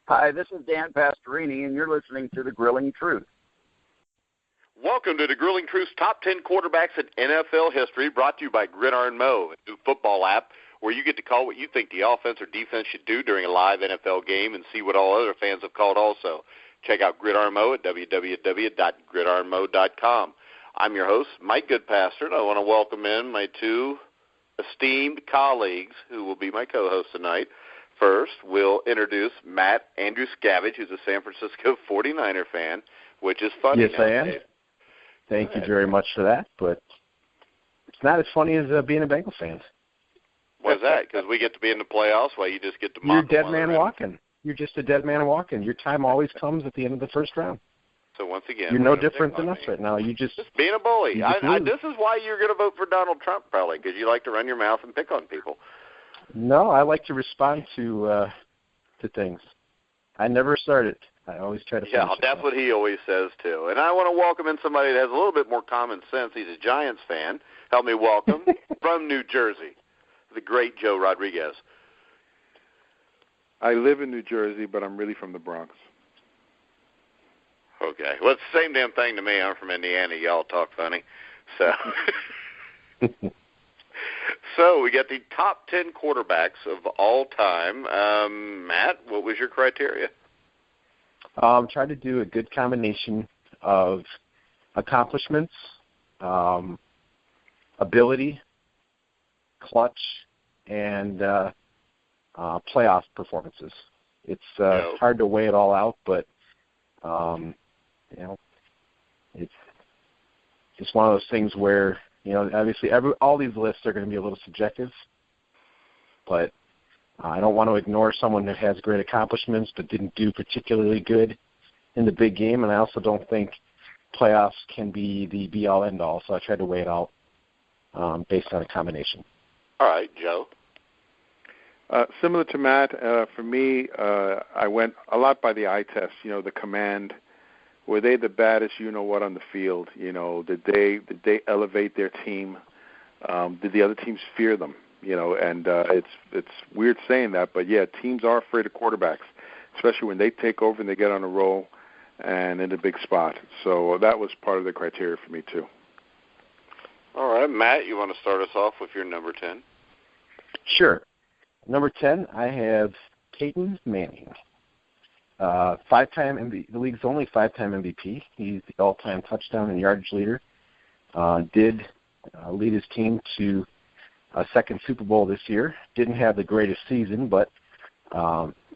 Hi, this is Dan Pastorini, and you're listening to The Grilling Truth. Welcome to The Grilling Truth's Top 10 Quarterbacks in NFL History, brought to you by Gridiron Mo, a new football app where you get to call what you think the offense or defense should do during a live NFL game and see what all other fans have called also. Check out Gridiron Mo at www.gridironmo.com. I'm your host, Mike Goodpaster, and I want to welcome in my two esteemed colleagues who will be my co-hosts tonight. First, we'll introduce Matt Andruscavage, who's a San Francisco 49er fan, which is funny. Yes, I am. Thank you very much for that, but it's not as funny as being a Bengals fan. Why's that? Because we get to be in the playoffs while you just get to mock. You're a dead man walking. You're just a dead man walking. Your time always comes at the end of the first round. So once again, you're no different than us right now. You just being a bully. This is why you're going to vote for Donald Trump, probably, because you like to run your mouth and pick on people. No, I like to respond to things. I never started. I always try to finish. Yeah, that's what he always says, too. And I want to welcome in somebody that has a little bit more common sense. He's a Giants fan. Help me welcome, from New Jersey, the great Joe Rodriguez. I live in New Jersey, but I'm really from the Bronx. Okay. Well, it's the same damn thing to me. I'm from Indiana. Y'all talk funny. So... So we got the top 10 quarterbacks of all time. Matt, what was your criteria? Tried to do a good combination of accomplishments, ability, clutch, and playoff performances. It's hard to weigh it all out, but it's just one of those things where. Obviously, all these lists are going to be a little subjective, but I don't want to ignore someone that has great accomplishments but didn't do particularly good in the big game, and I also don't think playoffs can be the be-all, end-all, so I tried to weigh it out based on a combination. All right, Joe? Similar to Matt, for me, I went a lot by the eye test, the command. Were they the baddest on the field? Did they elevate their team? Did the other teams fear them? And it's weird saying that, but yeah, teams are afraid of quarterbacks, especially when they take over and they get on a roll and in a big spot. So that was part of the criteria for me too. All right, Matt, you want to start us off with your number 10? Sure. Number 10, I have Peyton Manning. Five-time MVP, the league's only five-time MVP. He's the all-time touchdown and yardage leader. Did lead his team to a second Super Bowl this year. Didn't have the greatest season, but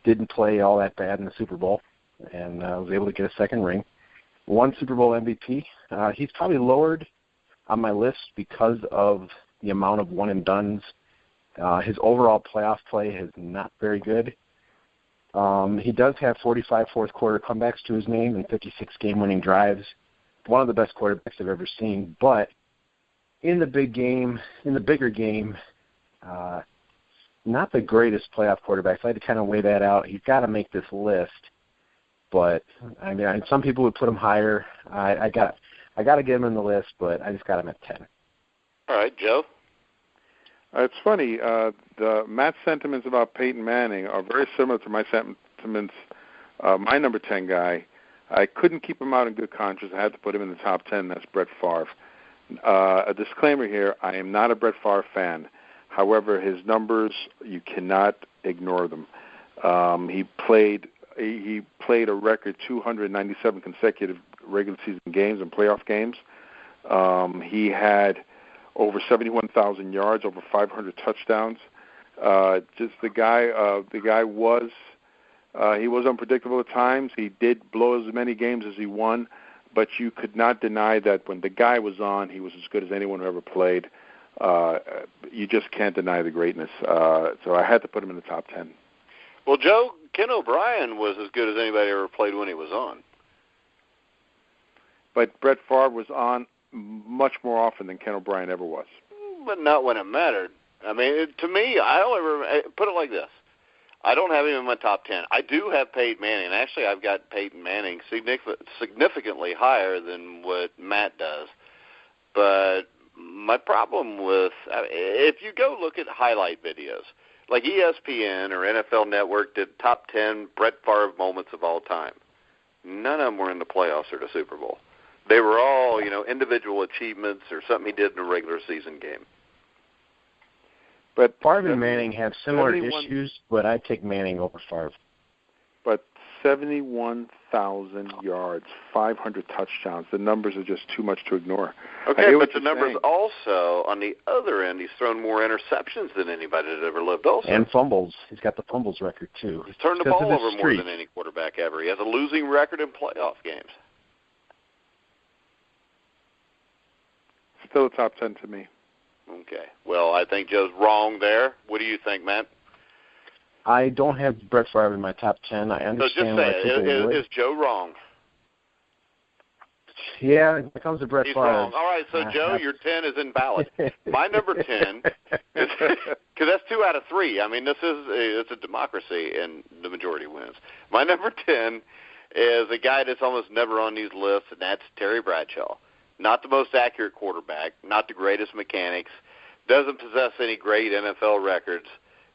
didn't play all that bad in the Super Bowl, and was able to get a second ring. Won Super Bowl MVP. He's probably lowered on my list because of the amount of one-and-dones. His overall playoff play is not very good. He does have 45 fourth-quarter comebacks to his name and 56 game-winning drives. One of the best quarterbacks I've ever seen. But in the bigger game, not the greatest playoff quarterbacks. I had to kind of weigh that out. He's got to make this list. But, some people would put him higher. I got to get him in the list, but I just got him at 10. All right, Joe? It's funny. Matt's sentiments about Peyton Manning are very similar to my sentiments. My number 10 guy, I couldn't keep him out in good conscience. I had to put him in the top 10. That's Brett Favre. A disclaimer here: I am not a Brett Favre fan. However, his numbers, you cannot ignore them. He played a record 297 consecutive regular season games and playoff games. He had over 71,000 yards, over 500 touchdowns. Just the guy was he was unpredictable at times. He did blow as many games as he won, but you could not deny that when the guy was on, he was as good as anyone who ever played. You just can't deny the greatness. So I had to put him in the top 10. Well, Joe, Ken O'Brien was as good as anybody ever played when he was on. But Brett Favre was on much more often than Ken O'Brien ever was. But not when it mattered. To me, I don't ever put it like this. I don't have him in my top 10. I do have Peyton Manning. Actually, I've got Peyton Manning significantly higher than what Matt does. But my problem with, if you go look at highlight videos, like ESPN or NFL Network did top 10 Brett Favre moments of all time. None of them were in the playoffs or the Super Bowl. They were all, individual achievements or something he did in a regular season game. But Favre and Manning have similar issues, but I take Manning over Favre. But 71,000 yards, 500 touchdowns. The numbers are just too much to ignore. Okay, but the numbers also, on the other end, he's thrown more interceptions than anybody that ever lived also. And fumbles. He's got the fumbles record, too. He's turned the ball over more than any quarterback ever. He has a losing record in playoff games. Still a top 10 to me. Okay. Well, I think Joe's wrong there. What do you think, Matt? I don't have Brett Favre in my top 10. I understand why people would. Is Joe wrong? Yeah, when it comes to Brett He's Favre. Wrong. All right, so Joe, your 10 is invalid. My number 10 is because that's 2 out of 3. I mean, it's a democracy, and the majority wins. My number 10 is a guy that's almost never on these lists, and that's Terry Bradshaw. Not the most accurate quarterback, not the greatest mechanics, doesn't possess any great NFL records,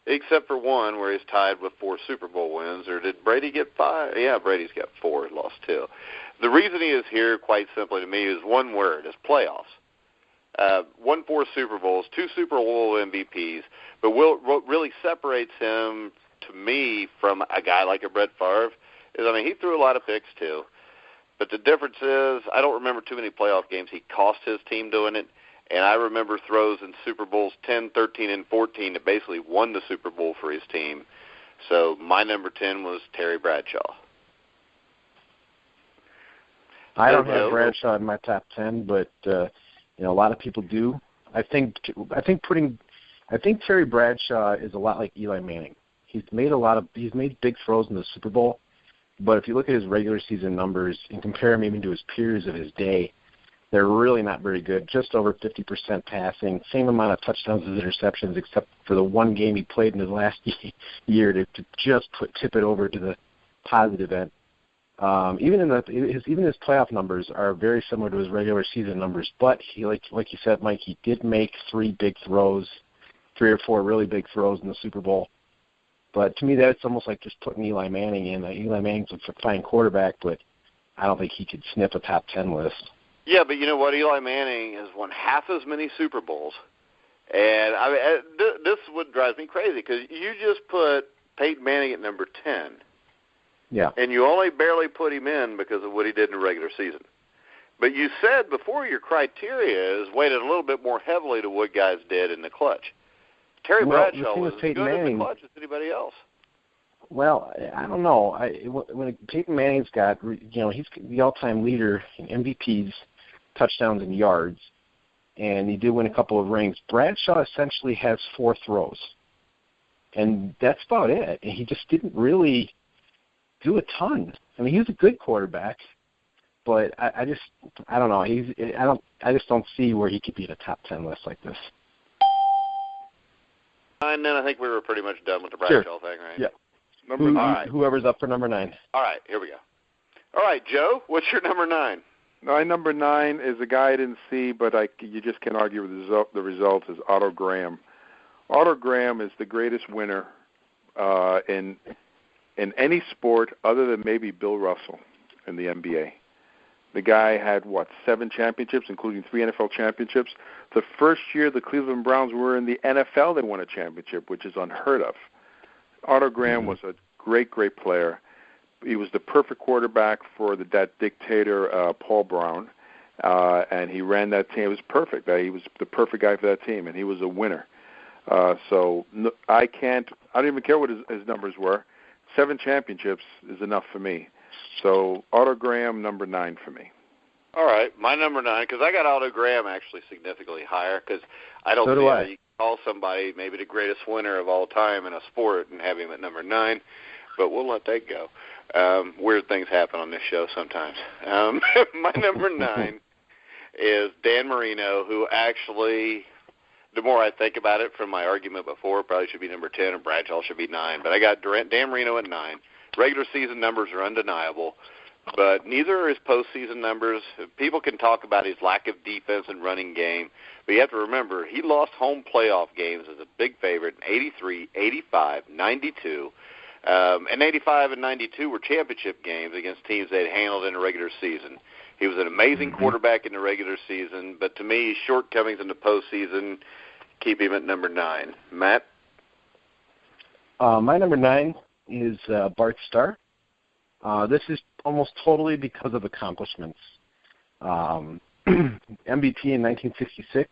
except for one where he's tied with 4 Super Bowl wins. Or did Brady get 5? Yeah, Brady's got 4, lost 2. The reason he is here, quite simply to me, is one word, is playoffs. Won 4 Super Bowls, 2 Super Bowl MVPs, but what really separates him, to me, from a guy like a Brett Favre is, he threw a lot of picks too. But the difference is, I don't remember too many playoff games he cost his team doing it, and I remember throws in Super Bowls 10, 13, and 14 that basically won the Super Bowl for his team. So my number 10 was Terry Bradshaw. I don't have Bradshaw in my top 10, but a lot of people do. I think Terry Bradshaw is a lot like Eli Manning. He's made big throws in the Super Bowl. But if you look at his regular season numbers and compare him even to his peers of his day, they're really not very good. Just over 50% passing, same amount of touchdowns as interceptions, except for the one game he played in his last year to just tip it over to the positive end. Even his playoff numbers are very similar to his regular season numbers. But he, like you said, Mike, he did make 3 big throws, 3 or 4 really big throws in the Super Bowl. But to me, that's almost like just putting Eli Manning in. Eli Manning's a fine quarterback, but I don't think he could sniff a top 10 list. Yeah, but you know what? Eli Manning has won half as many Super Bowls. And this would drive me crazy because you just put Peyton Manning at number 10. Yeah. And you only barely put him in because of what he did in the regular season. But you said before your criteria is weighted a little bit more heavily to what guys did in the clutch. Terry Bradshaw was as good in the clutch as anybody else. Well, I don't know. When Peyton Manning's got, he's the all-time leader in MVPs, touchdowns, and yards, and he did win a couple of rings. Bradshaw essentially has 4 throws, and that's about it. And he just didn't really do a ton. He was a good quarterback, but I don't know. I just don't see where he could be in a top 10 list like this. And then I think we were pretty much done with the Bradshaw thing, right? Yeah. Whoever's up for number 9. All right, here we go. All right, Joe, what's your number 9? My number 9 is a guy I didn't see, but you just can't argue with the results, is Otto Graham. Otto Graham is the greatest winner in any sport other than maybe Bill Russell in the NBA. The guy had, 7 championships, including 3 NFL championships. The first year the Cleveland Browns were in the NFL, they won a championship, which is unheard of. Otto Graham was a great, great player. He was the perfect quarterback for that dictator, Paul Brown, and he ran that team. It was perfect. He was the perfect guy for that team, and he was a winner. I don't even care what his numbers were. 7 championships is enough for me. So Otto Graham, number 9 for me. All right, my number 9, because I got Otto Graham actually significantly higher, because I don't see how you can call somebody maybe the greatest winner of all time in a sport and have him at number 9, but we'll let that go. Weird things happen on this show sometimes. My number 9 is Dan Marino, who actually, the more I think about it from my argument before, probably should be number 10 and Bradshaw should be 9, but I got Dan Marino at 9. Regular season numbers are undeniable. but neither are his postseason numbers. People can talk about his lack of defense and running game, but you have to remember he lost home playoff games as a big favorite in 83, 85, 92. And 85 and 92 were championship games against teams they had handled in the regular season. He was an amazing quarterback in the regular season, but to me, his shortcomings in the postseason keep him at number 9. Matt? My number 9 is Bart Starr. This is almost totally because of accomplishments. MVP in 1966.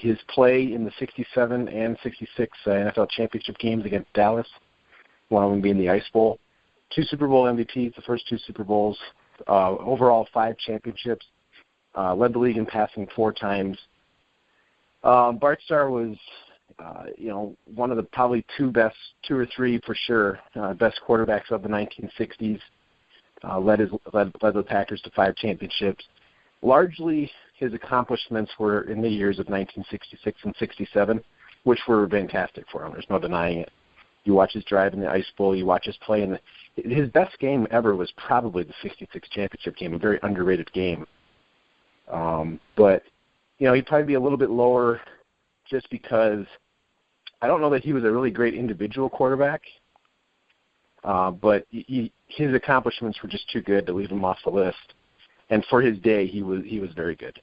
His play in the 67 and 66 NFL championship games against Dallas, one of them being the Ice Bowl. 2 Super Bowl MVPs, the first 2 Super Bowls. Overall 5 championships. Led the league in passing 4 times. Bart Starr was, one of the probably 2 or 3 for sure, best quarterbacks of the 1960s. Led the Packers to 5 championships. Largely, his accomplishments were in the years of 1966 and 67, which were fantastic for him. There's no denying it. You watch his drive in the Ice Bowl. You watch his play in his best game ever was probably the 66 championship game, a very underrated game. But, he'd probably be a little bit lower just because I don't know that he was a really great individual quarterback, but his accomplishments were just too good to leave him off the list. And for his day, he was very good.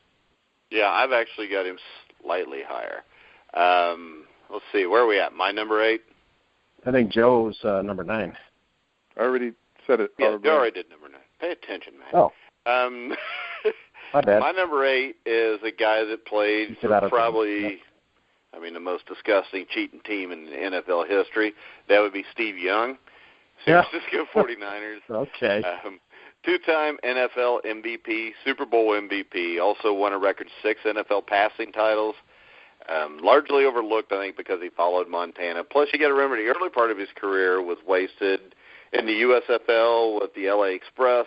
Yeah, I've actually got him slightly higher. Let's see, where are we at? My number 8? I think Joe's number 9. I already said it. Yeah, Joe already did number 9. Pay attention, man. Oh. My bad. My number 8 is a guy that played for probably, the most disgusting cheating team in NFL history. That would be Steve Young, San Francisco 49ers. Okay. 2-time NFL MVP, Super Bowl MVP, also won a record 6 NFL passing titles. Largely overlooked, I think, because he followed Montana. Plus, you got to remember, the early part of his career was wasted in the USFL with the LA Express,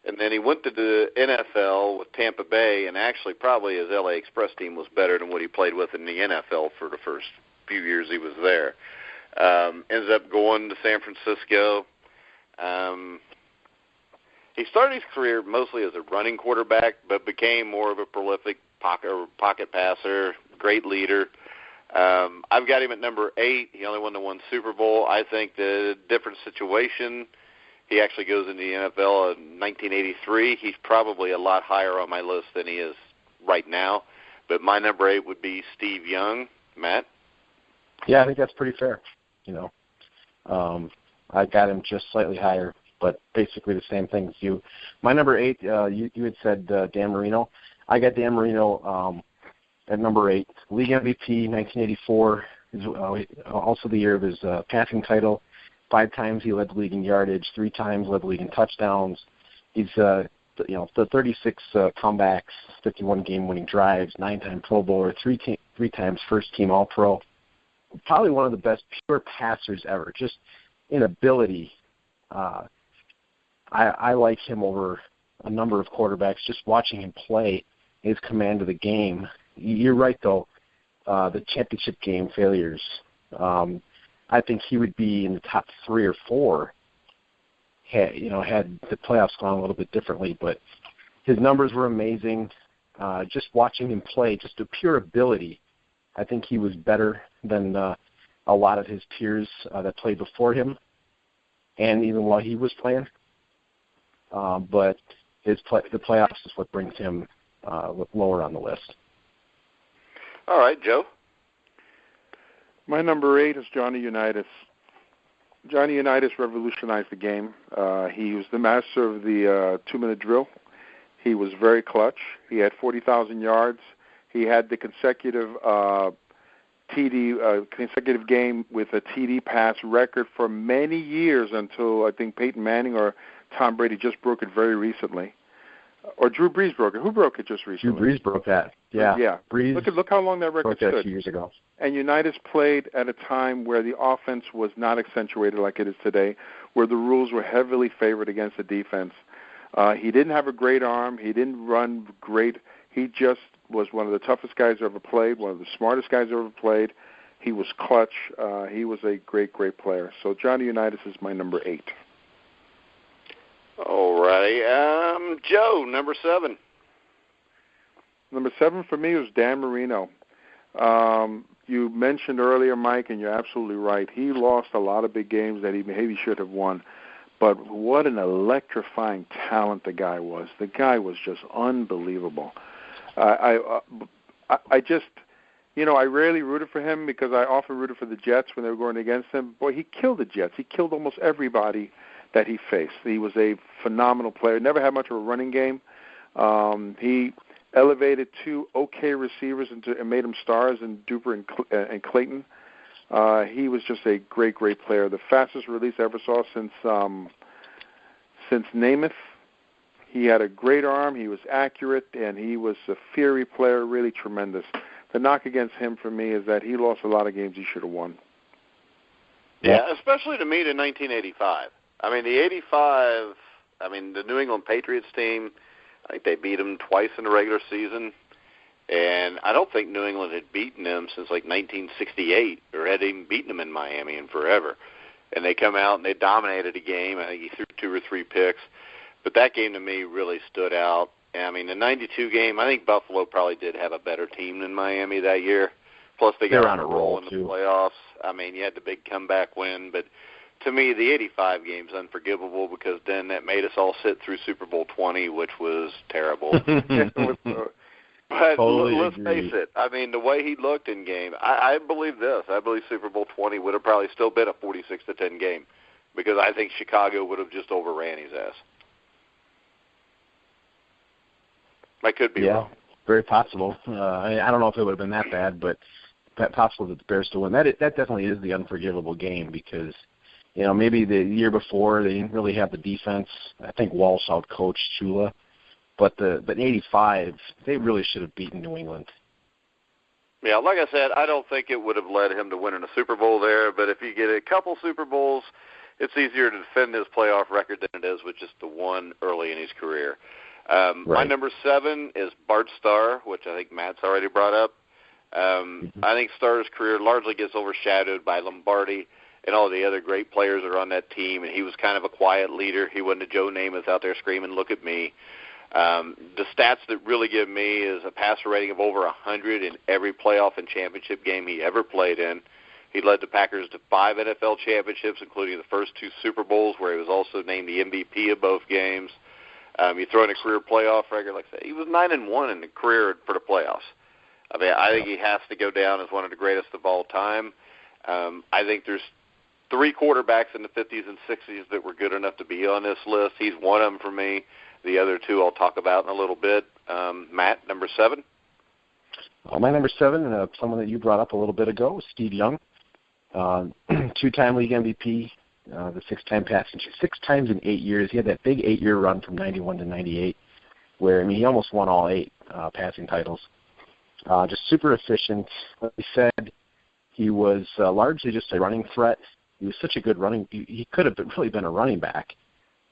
and then he went to the NFL with Tampa Bay, and actually probably his LA Express team was better than what he played with in the NFL for the first few years he was there. Ends up going to San Francisco. He started his career mostly as a running quarterback, but became more of a prolific pocket passer, great leader. I've got him at number 8. He only won the 1 Super Bowl. I think the different situation, he actually goes into the NFL in 1983. He's probably a lot higher on my list than he is right now. But my number 8 would be Steve Young. Matt? Yeah, I think that's pretty fair. I got him just slightly higher, but basically the same thing as you. My number 8, you had said Dan Marino. I got Dan Marino at number 8. League MVP, 1984, is also the year of his passing title. 5 times he led the league in yardage. 3 times led the league in touchdowns. He's the 36 comebacks, 51 game-winning drives, 9-time Pro Bowler, 3 times first-team All-Pro. Probably one of the best pure passers ever. Just in ability, I like him over a number of quarterbacks. Just watching him play, his command of the game. You're right, though. The championship game failures. I think he would be in the top 3 or 4 had the playoffs gone a little bit differently. But his numbers were amazing. Just watching him play, just the pure ability, I think he was better than a lot of his peers that played before him, and even while he was playing. But the playoffs is what brings him lower on the list. All right, Joe. My number 8 is Johnny Unitas. Johnny Unitas revolutionized the game. He was the master of the 2-minute drill. He was very clutch. He had 40,000 yards. He had the consecutive consecutive game with a TD pass record for many years until I think Peyton Manning or Tom Brady just broke it very recently. Or Drew Brees broke it. Who broke it just recently? Drew Brees broke that. Yeah. Yeah. Brees look how long that record stood. stood. A few years ago. And Unitas played at a time where the offense was not accentuated like it is today, where the rules were heavily favored against the defense. He didn't have a great arm. He didn't run great. He just was one of the toughest guys I ever played, one of the smartest guys I ever played. He was clutch. He was a great, great player. So Johnny Unitas is my number 8. All righty. Joe, number 7. Number 7 for me was Dan Marino. You mentioned earlier, Mike, and you're absolutely right. He lost a lot of big games that he maybe should have won. But what an electrifying talent the guy was. The guy was just unbelievable. I just, I rarely rooted for him because I often rooted for the Jets when they were going against him. Boy, he killed the Jets. He killed almost everybody that he faced. He was a phenomenal player. Never had much of a running game. He elevated 2 okay receivers and made them stars in Duper and Clayton. He was just a great, great player. The fastest release I ever saw since Namath. He had a great arm. He was accurate, and he was a fiery player, really tremendous. The knock against him for me is that he lost a lot of games he should have won. Yeah, especially to me in 1985. The New England Patriots team, I think they beat them twice in the regular season. And I don't think New England had beaten them since, 1968, or had even beaten them in Miami in forever. And they come out and they dominated a game. I think he threw 2 or 3 picks. But that game to me really stood out. And, the 92 game, I think Buffalo probably did have a better team than Miami that year. Plus, they got on a roll in the playoffs. You had the big comeback win. But to me, the 85 game's unforgivable because then that made us all sit through Super Bowl 20, which was terrible. But let's face it. The way he looked in game, I believe this. I believe Super Bowl 20 would have probably still been a 46-10 game because I think Chicago would have just overran his ass. I could be wrong. Very possible. I don't know if it would have been that bad, but possible that the Bears still win. That definitely is the unforgivable game because, maybe the year before they didn't really have the defense. I think Walsh out-coached Shula. But in 85, they really should have beaten New England. Yeah, like I said, I don't think it would have led him to winning a Super Bowl there. But if you get a couple Super Bowls, it's easier to defend his playoff record than it is with just the one early in his career. Right. My number 7 is Bart Starr, which I think Matt's already brought up. I think Starr's career largely gets overshadowed by Lombardi and all the other great players that are on that team. And he was kind of a quiet leader. He wasn't a Joe Namath out there screaming, "Look at me." The stats that really give me is a passer rating of over 100 in every playoff and championship game he ever played in. He led the Packers to 5 NFL championships, including the first 2 Super Bowls, where he was also named the MVP of both games. You throw in a career playoff record, like I said, he was 9-1 in the career for the playoffs. I think he has to go down as one of the greatest of all time. I think there's 3 quarterbacks in the 50s and 60s that were good enough to be on this list. He's one of them for me. The other 2 I'll talk about in a little bit. Matt, number 7? My number 7, someone that you brought up a little bit ago, was Steve Young. 2-time league MVP, the 6-time passing, 6 times in 8 years. He had that big 8-year run from 91 to 98 where, he almost won all 8 passing titles. Just super efficient. Like we said, he was largely just a running threat. He was such a good running. He could have really been a running back.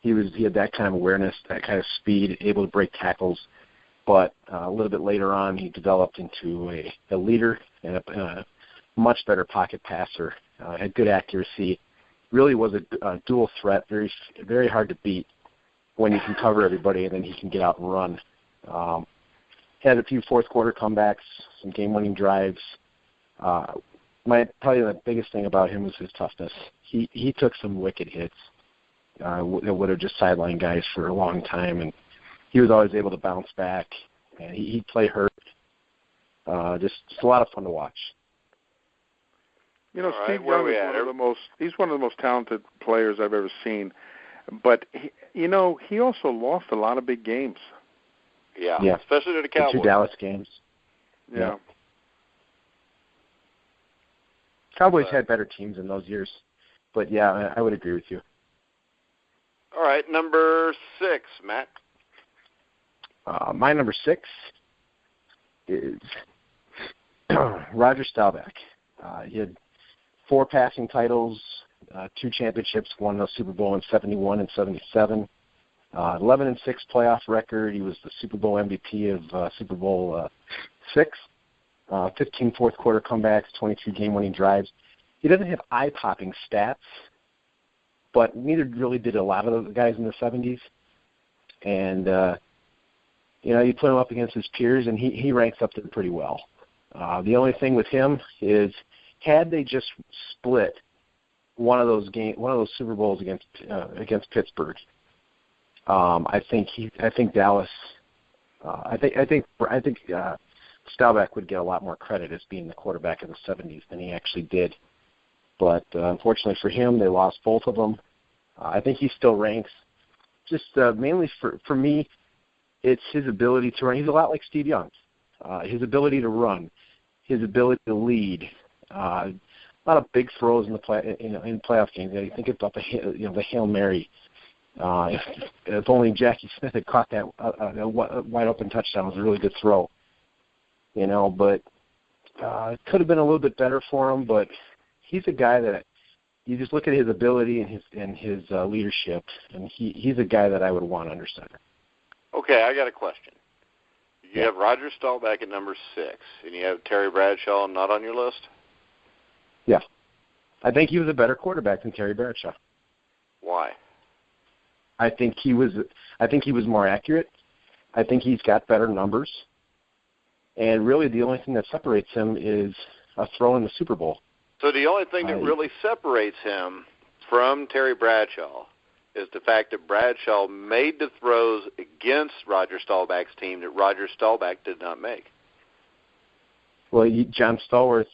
He had that kind of awareness, that kind of speed, able to break tackles. But a little bit later on, he developed into a leader and a much better pocket passer. Had good accuracy. Really was a dual threat, very very hard to beat when he can cover everybody and then he can get out and run. Had a few fourth quarter comebacks, some game-winning drives. Probably the biggest thing about him was his toughness. He took some wicked hits. That would have just sidelined guys for a long time, and he was always able to bounce back. And he'd play hurt. Just a lot of fun to watch. Steve Young is he's one of the most talented players I've ever seen. But, he also lost a lot of big games. Yeah. Especially to the Cowboys. The 2 Dallas games. Yeah. Cowboys had better teams in those years. But, yeah, I would agree with you. All right, number 6, Matt. My number 6 is Roger Staubach. He had 4 passing titles, 2 championships, won a Super Bowl in 71 and 77. 11-6 playoff record. He was the Super Bowl MVP of Super Bowl 6. 15 fourth quarter comebacks, 22 game-winning drives. He doesn't have eye-popping stats, but neither really did a lot of the guys in the 70s. And, you put him up against his peers, and he ranks up there pretty well. The only thing with him is, had they just split one of those Super Bowls against Pittsburgh, I think Dallas. I think Staubach would get a lot more credit as being the quarterback in the 70s than he actually did. But unfortunately for him, they lost both of them. I think he still ranks. Just mainly for me, it's his ability to run. He's a lot like Steve Young. His ability to run, his ability to lead. A lot of big throws in playoff games. You think about the Hail Mary. If only Jackie Smith had caught that wide open touchdown, it was a really good throw. But it could have been a little bit better for him. But he's a guy that you just look at his ability and his leadership, and he's a guy that I would want under center. Okay, I got a question. You have Roger Staubach at number 6, and you have Terry Bradshaw not on your list? Yeah. I think he was a better quarterback than Terry Bradshaw. Why? I think he was more accurate. I think he's got better numbers. And really the only thing that separates him is a throw in the Super Bowl. So the only thing that really separates him from Terry Bradshaw is the fact that Bradshaw made the throws against Roger Staubach's team that Roger Staubach did not make. Well, John Stallworth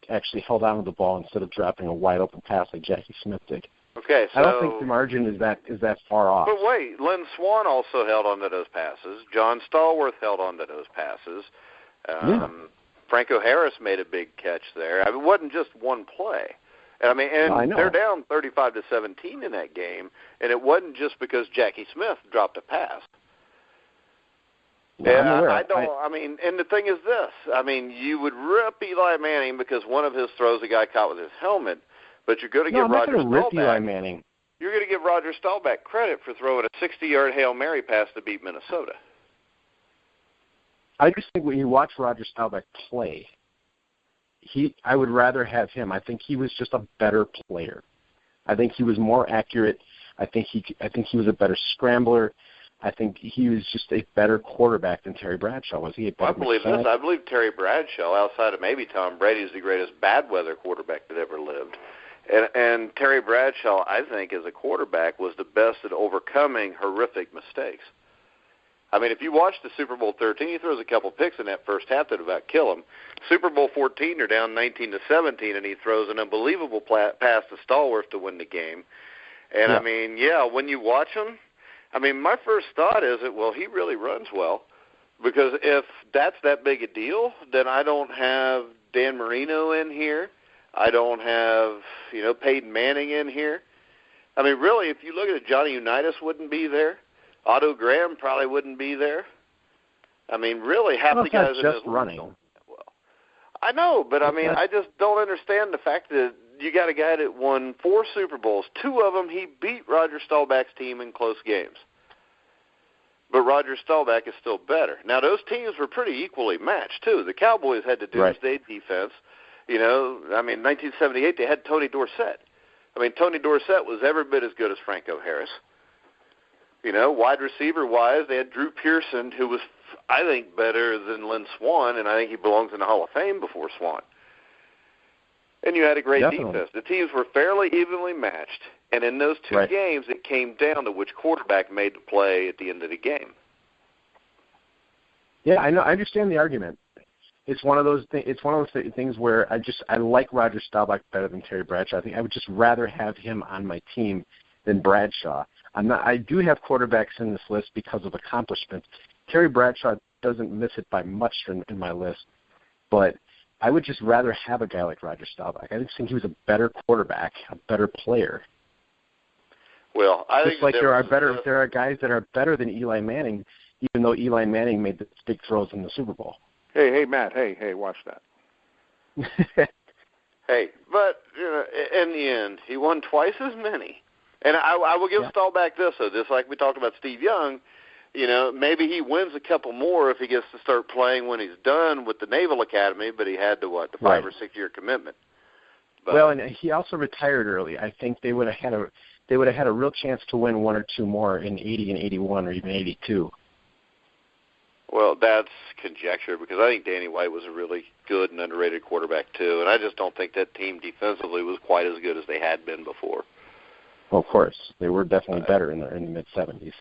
actually held on to the ball instead of dropping a wide-open pass like Jackie Smith did. Okay, so I don't think the margin is that far off. But wait, Lynn Swann also held on to those passes. John Stallworth held on to those passes. Franco Harris made a big catch there. It wasn't just one play. They're down 35-17 in that game, and it wasn't just because Jackie Smith dropped a pass. And the thing is this. You would rip Eli Manning because one of his throws a guy caught with his helmet, but you're going to give Roger Staubach. Eli Manning. You're going to give Roger Staubach credit for throwing a 60-yard Hail Mary pass to beat Minnesota. I just think when you watch Roger Staubach play, I would rather have him. I think he was just a better player. I think he was more accurate. I think he was a better scrambler. I think he was just a better quarterback than Terry Bradshaw. Was he a better this. I believe Terry Bradshaw, outside of maybe Tom Brady, is the greatest bad weather quarterback that ever lived. And Terry Bradshaw, I think, as a quarterback, was the best at overcoming horrific mistakes. If you watch the Super Bowl 13, he throws a couple picks in that first half that about kill him. Super Bowl 14, they're down 19-17, and he throws an unbelievable pass to Stallworth to win the game. And, when you watch him, my first thought is he really runs well. Because if that's that big a deal, then I don't have Dan Marino in here. I don't have, Peyton Manning in here. Really, if you look at it, Johnny Unitas wouldn't be there. Otto Graham probably wouldn't be there. Really, half the guys in this running. Well, I know, but I just don't understand the fact that you got a guy that won 4 Super Bowls. 2 of them, he beat Roger Staubach's team in close games. But Roger Staubach is still better. Now, those teams were pretty equally matched, too. The Cowboys had the doomsday defense. 1978, they had Tony Dorsett. Tony Dorsett was every bit as good as Franco Harris. Wide receiver-wise, they had Drew Pearson, who was, I think, better than Lynn Swann, and I think he belongs in the Hall of Fame before Swann. And you had a great defense. The teams were fairly evenly matched, and in those 2 games, it came down to which quarterback made the play at the end of the game. Yeah, I know. I understand the argument. It's one of those things where I like Roger Staubach better than Terry Bradshaw. I think I would just rather have him on my team than Bradshaw. I do have quarterbacks in this list because of accomplishments. Terry Bradshaw doesn't miss it by much in my list, but I would just rather have a guy like Roger Staubach. I just think he was a better quarterback, a better player. Well, I think there are guys that are better than Eli Manning, even though Eli Manning made the big throws in the Super Bowl. Hey, Matt. Hey, watch that. Hey, but in the end, he won twice as many. And I will give Staubach this, though. Just like we talked about Steve Young, maybe he wins a couple more if he gets to start playing when he's done with the Naval Academy, but he had the 5 or 6 year commitment. But, well, and he also retired early. I think they would have had they would have had a real chance to win one or two more in 80 and 81 or even 82. Well, that's conjecture because I think Danny White was a really good and underrated quarterback too, and I just don't think that team defensively was quite as good as they had been before. Well, of course, they were definitely better in the mid-70s.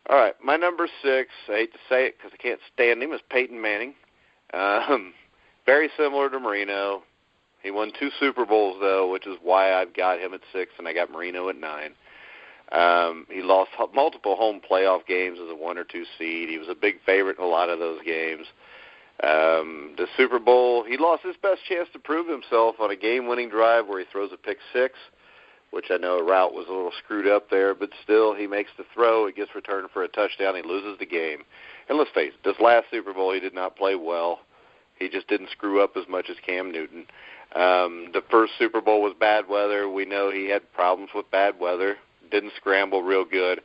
All right, my number 6, I hate to say it because I can't stand him, is Peyton Manning. Very similar to Marino. He won 2 Super Bowls, though, which is why I've got him at 6 and I got Marino at 9. He lost multiple home playoff games as a 1 or 2 seed. He was a big favorite in a lot of those games. The Super Bowl, he lost his best chance to prove himself on a game-winning drive where he throws a pick 6, which I know a route was a little screwed up there, but still he makes the throw. It gets returned for a touchdown. He loses the game. And let's face it, this last Super Bowl he did not play well. He just didn't screw up as much as Cam Newton. The first Super Bowl was bad weather. We know he had problems with bad weather. Didn't scramble real good.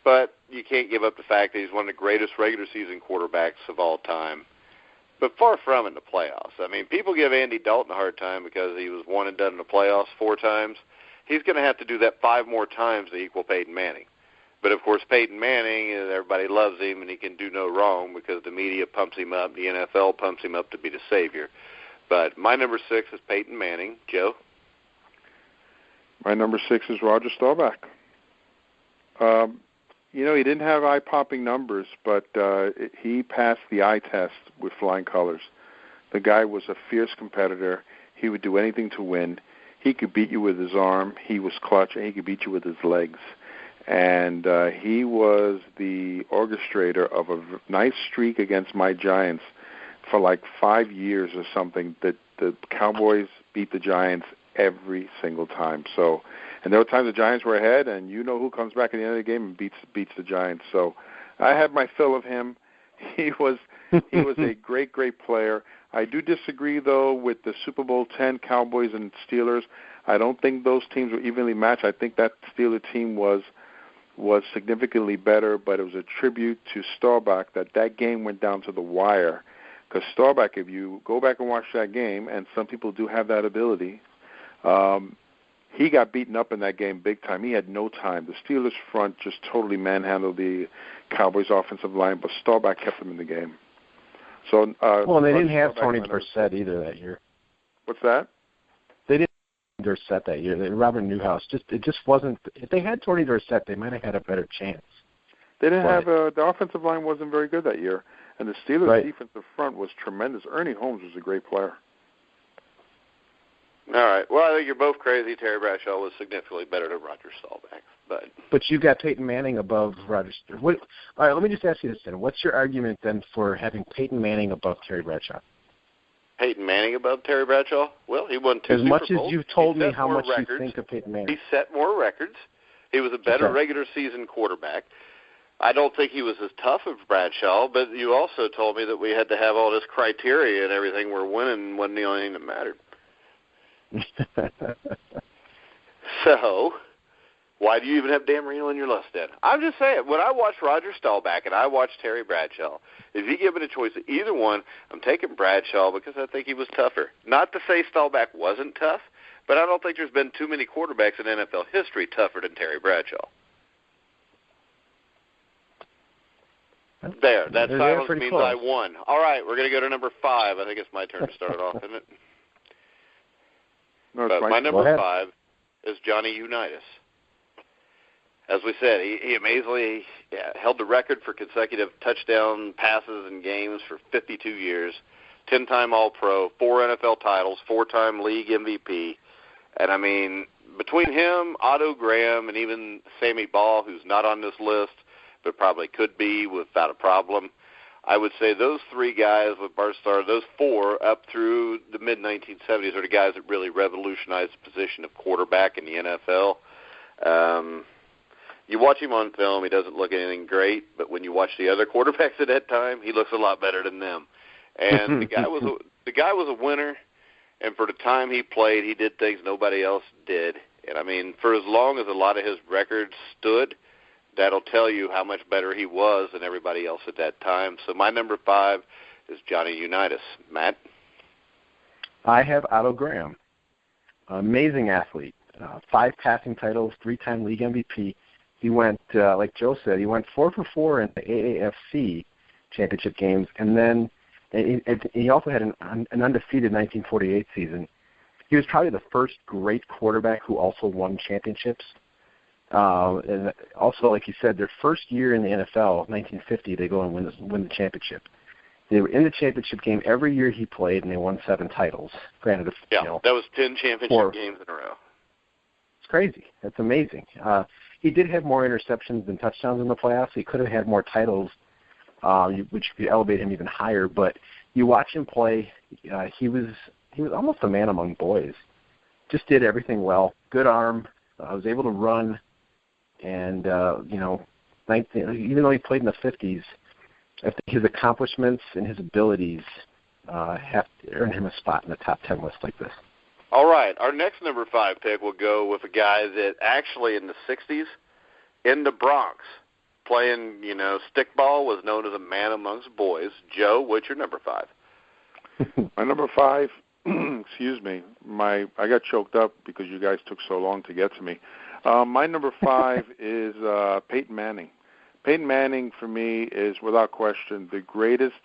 But you can't give up the fact that he's one of the greatest regular season quarterbacks of all time. But far from in the playoffs. I mean, people give Andy Dalton a hard time because he was one and done in the playoffs 4 times. He's going to have to do that 5 more times to equal Peyton Manning. But, of course, Peyton Manning, everybody loves him, and he can do no wrong because the media pumps him up, the NFL pumps him up to be the savior. But my number 6 is Peyton Manning. Joe? My number 6 is Roger Staubach. He didn't have eye-popping numbers, but he passed the eye test with flying colors. The guy was a fierce competitor. He would do anything to win. He could beat you with his arm. He was clutch, and he could beat you with his legs. And he was the orchestrator of a nice streak against my Giants for like 5 years or something. That the Cowboys beat the Giants every single time. So, and there were times the Giants were ahead, and you know who comes back at the end of the game and beats the Giants. So, I had my fill of him. He was a great player. I do disagree, though, with the Super Bowl X Cowboys and Steelers. I don't think those teams were evenly matched. I think that Steeler team was significantly better, but it was a tribute to Staubach that game went down to the wire. Because Staubach, if you go back and watch that game, and some people do have that ability, he got beaten up in that game big time. He had no time. The Steelers front just totally manhandled the Cowboys offensive line, but Staubach kept them in the game. So, and they didn't have Tony Dorsett either that year. What's that? They didn't have Dorsett that year. Robert Newhouse it just wasn't. If they had Tony Dorsett, they might have had a better chance. They didn't have the offensive line wasn't very good that year, and the Steelers' defensive front was tremendous. Ernie Holmes was a great player. All right. Well, I think you're both crazy. Terry Bradshaw was significantly better than Roger Staubach. But you got Peyton Manning above Roger. All right, let me just ask you this then. What's your argument then for having Peyton Manning above Terry Bradshaw? Peyton Manning above Terry Bradshaw? Well, he won 2 Super Bowls. As much as you've told me how much you think of Peyton Manning. He set more records. He was a better regular season quarterback. I don't think he was as tough as Bradshaw, but you also told me that we had to have all this criteria and everything we're winning wasn't the only thing that mattered. So, why do you even have Dan Marino on your list then? I'm just saying, when I watch Roger Staubach and I watch Terry Bradshaw, if you give me a choice of either one, I'm taking Bradshaw because I think he was tougher. Not to say Staubach wasn't tough, but I don't think there's been too many quarterbacks in NFL history tougher than Terry Bradshaw. There, that silence means close. I won. All right, we're going to go to number 5. I think it's my turn to start it off, isn't it? No, but my number 5 is Johnny Unitas. As we said, he amazingly held the record for consecutive touchdown passes in games for 52 years, 10-time All-Pro, 4 NFL titles, 4-time league MVP. And, I mean, between him, Otto Graham, and even Sammy Ball, who's not on this list, but probably could be without a problem, I would say those 3 guys with Bart Starr, those 4 up through the mid-1970s are the guys that really revolutionized the position of quarterback in the NFL. You watch him on film, he doesn't look anything great, but when you watch the other quarterbacks at that time, he looks a lot better than them. And the guy was a winner, and for the time he played, he did things nobody else did. And, I mean, for as long as a lot of his records stood, that'll tell you how much better he was than everybody else at that time. So my number 5 is Johnny Unitas. Matt? I have Otto Graham. Amazing athlete. 5 passing titles, 3-time league MVP. He went, like Joe said, he went 4 for 4 in the AAFC championship games, and then he also had an undefeated 1948 season. He was probably the first great quarterback who also won championships. And also, like you said, their first year in the NFL, 1950, they go and win the championship. They were in the championship game every year he played, and they won 7 titles. Granted, that was 10 championship games in a row. It's crazy. That's amazing. He did have more interceptions than touchdowns in the playoffs. He could have had more titles, which could elevate him even higher. But you watch him play, he was almost a man among boys. Just did everything well. Good arm. Was able to run, and even though he played in the 50s, I think his accomplishments and his abilities have to earn him a spot in the top 10 list like this. All right, our next number 5 pick will go with a guy that actually in the 60s, in the Bronx, playing, stickball, was known as a man amongst boys. Joe, what's your number 5? My number 5, excuse me, I got choked up because you guys took so long to get to me. My number 5 is Peyton Manning. Peyton Manning, for me, is without question the greatest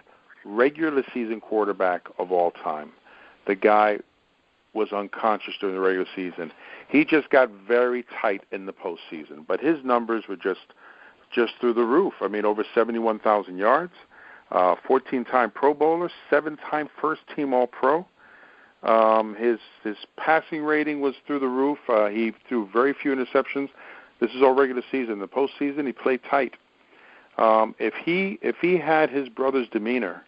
regular season quarterback of all time. The guy was unconscious during the regular season. He just got very tight in the postseason, but his numbers were just through the roof. I mean, over 71,000 yards, 14-time Pro Bowler, 7-time first-team All-Pro. His passing rating was through the roof. He threw very few interceptions. This is all regular season. The postseason, he played tight. If he had his brother's demeanor,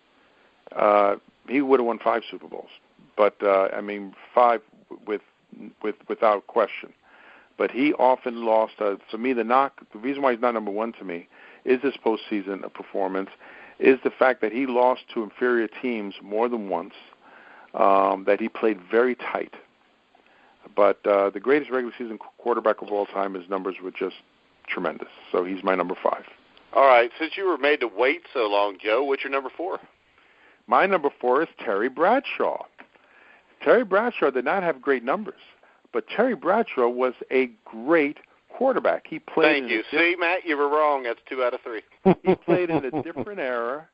he would have won 5 Super Bowls. But 5 without question. But he often lost. For me, the reason why he's not number 1 to me is this postseason performance, is the fact that he lost to inferior teams more than once, that he played very tight. But the greatest regular season quarterback of all time, his numbers were just tremendous. So he's my number 5. All right. Since you were made to wait so long, Joe, what's your number 4? My number 4 is Terry Bradshaw. Terry Bradshaw did not have great numbers, but Terry Bradshaw was a great quarterback. He played. Thank you. See, Matt, you were wrong. That's 2 out of 3. He played in a different era.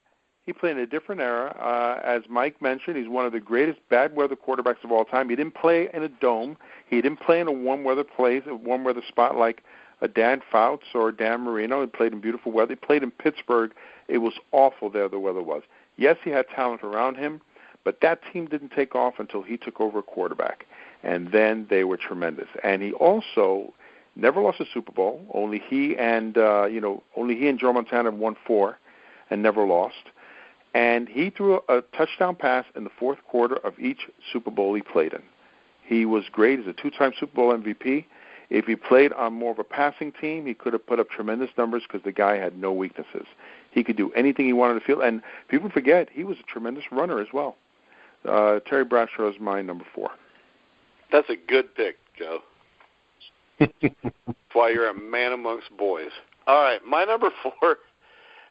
As Mike mentioned, he's one of the greatest bad weather quarterbacks of all time. He didn't play in a dome. He didn't play in a warm weather spot like a Dan Fouts or a Dan Marino. He played in beautiful weather. He played in Pittsburgh. It was awful there, the weather was. Yes, he had talent around him, but that team didn't take off until he took over a quarterback. And then they were tremendous. And he also never lost a Super Bowl. Only he and Joe Montana won 4 and never lost. And he threw a touchdown pass in the fourth quarter of each Super Bowl he played in. He was great. He's a 2-time Super Bowl MVP. If he played on more of a passing team, he could have put up tremendous numbers because the guy had no weaknesses. He could do anything he wanted to field. And people forget, he was a tremendous runner as well. Terry Bradshaw is my number 4. That's a good pick, Joe. That's why you're a man amongst boys. All right, my number 4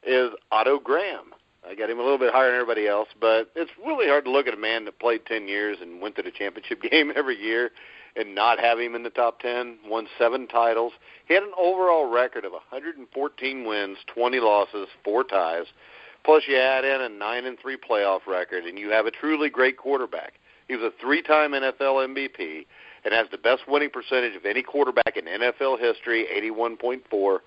is Otto Graham. I got him a little bit higher than everybody else, but it's really hard to look at a man that played 10 years and went to the championship game every year and not have him in the top 10, won 7 titles. He had an overall record of 114 wins, 20 losses, 4 ties, plus you add in a 9-3 playoff record, and you have a truly great quarterback. He was a 3-time NFL MVP and has the best winning percentage of any quarterback in NFL history, 81.4.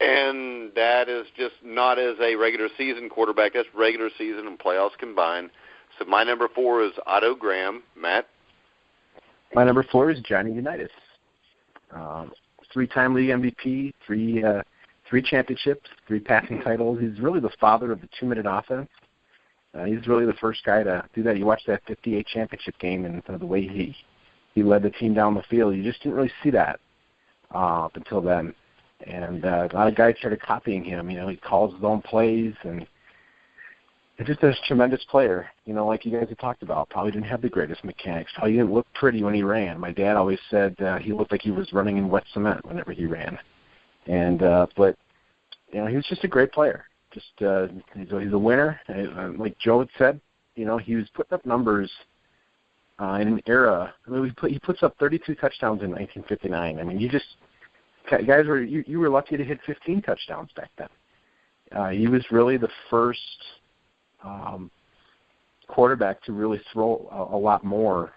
And that is just not as a regular season quarterback. That's regular season and playoffs combined. So my number 4 is Otto Graham. Matt? My number 4 is Johnny Unitas. 3-time league MVP, 3 championships, 3 passing titles. He's really the father of the 2-minute offense. He's really the first guy to do that. You watch that 58 championship game and the way he led the team down the field. You just didn't really see that up until then. And a lot of guys started copying him. He calls his own plays, and he's just a tremendous player. Like you guys have talked about, probably didn't have the greatest mechanics. Probably didn't look pretty when he ran. My dad always said he looked like he was running in wet cement whenever he ran. And but he was just a great player. Just he's a winner. Like Joe had said, he was putting up numbers in an era. I mean, he puts up 32 touchdowns in 1959. I mean, guys were lucky to hit 15 touchdowns back then. He was really the first quarterback to really throw a lot more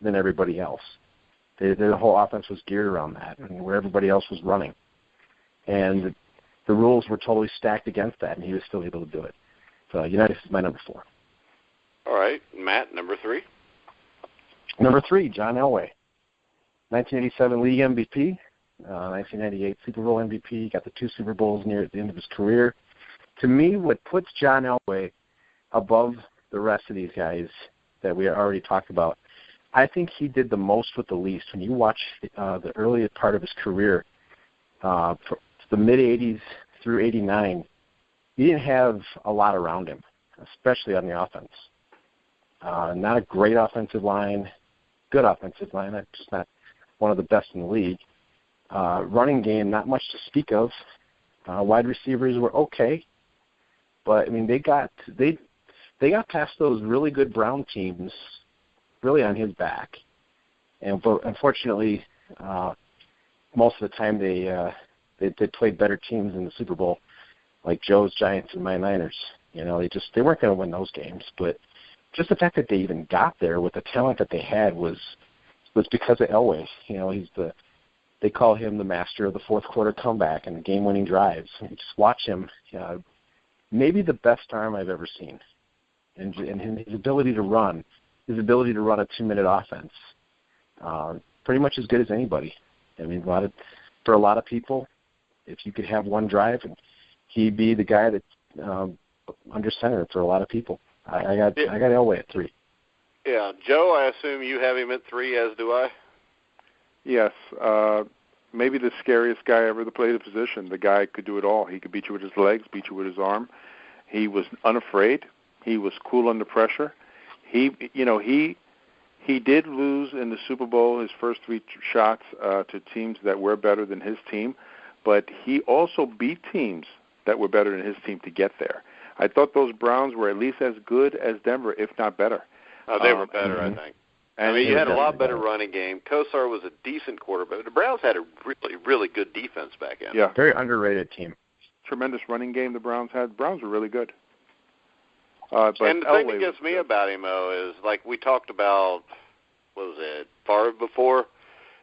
than everybody else. The whole offense was geared around that, and where everybody else was running. And the rules were totally stacked against that, and he was still able to do it. So Unitas is my number 4. All right, Matt, number 3. Number 3, John Elway. 1987 league MVP, 1998 Super Bowl MVP, got the 2 Super Bowls near the end of his career. To me, what puts John Elway above the rest of these guys that we already talked about, I think he did the most with the least. When you watch the early part of his career, from the mid-'80s through '89, he didn't have a lot around him, especially on the offense. Not a great offensive line, good offensive line, just not one of the best in the league. Running game, not much to speak of. Wide receivers were okay, but I mean they got past those really good Brown teams really on his back, but unfortunately, most of the time they played better teams in the Super Bowl, like Joe's Giants and my Niners. They weren't going to win those games, but just the fact that they even got there with the talent that they had was because of Elway. They call him the master of the fourth quarter comeback and the game-winning drives. And just watch him. Maybe the best arm I've ever seen, and his ability to run. His ability to run a 2-minute offense, pretty much as good as anybody. I mean, for a lot of people, if you could have one drive, and he'd be the guy that's under center for a lot of people. I got Elway at 3. Yeah, Joe, I assume you have him at 3, as do I. Yes, maybe the scariest guy ever to play the position. The guy could do it all. He could beat you with his legs, beat you with his arm. He was unafraid. He was cool under pressure. He did lose in the Super Bowl his first 3 shots to teams that were better than his team, but he also beat teams that were better than his team to get there. I thought those Browns were at least as good as Denver, if not better. They were better, I think. I mean, you had a lot better running game. Kosar was a decent quarterback. The Browns had a really, really good defense back then. Yeah, very underrated team. Tremendous running game the Browns had. The Browns were really good. And the thing that gets me about him, is like we talked about, what was it, Favre before,